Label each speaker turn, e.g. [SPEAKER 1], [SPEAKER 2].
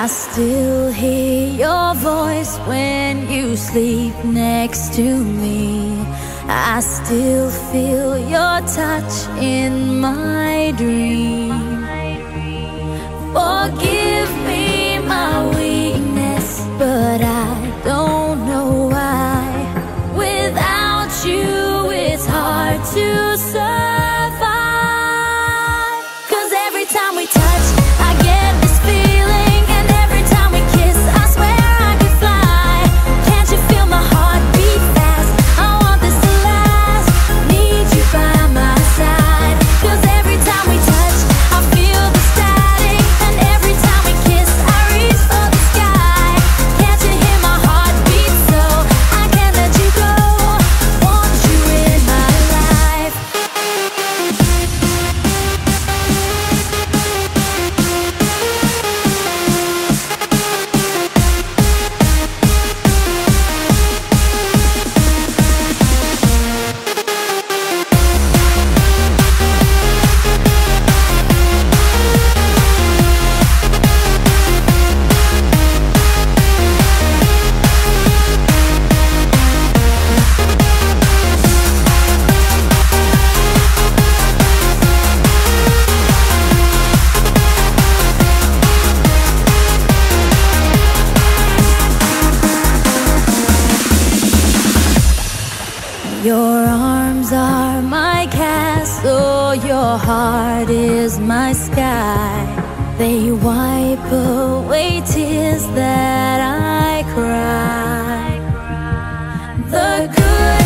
[SPEAKER 1] I still hear your voice when you sleep next to me. I still feel your touch in my dream. Forgive me my weakness, but I don't know why. Without you, it's hard to survive. 'Cause every time we touch, I get this feeling, and every time we kiss, I swear I could fly. Can't you feel my heart beat fast? I want this to last. Need you by my side. 'Cause every time we touch, I feel the static, and every time we kiss, I reach for the sky. Can't you hear my heart beat? So I can't let you go. Want you in my life. Your arms are my castle, your heart is my sky. They wipe away tears that I cry. The good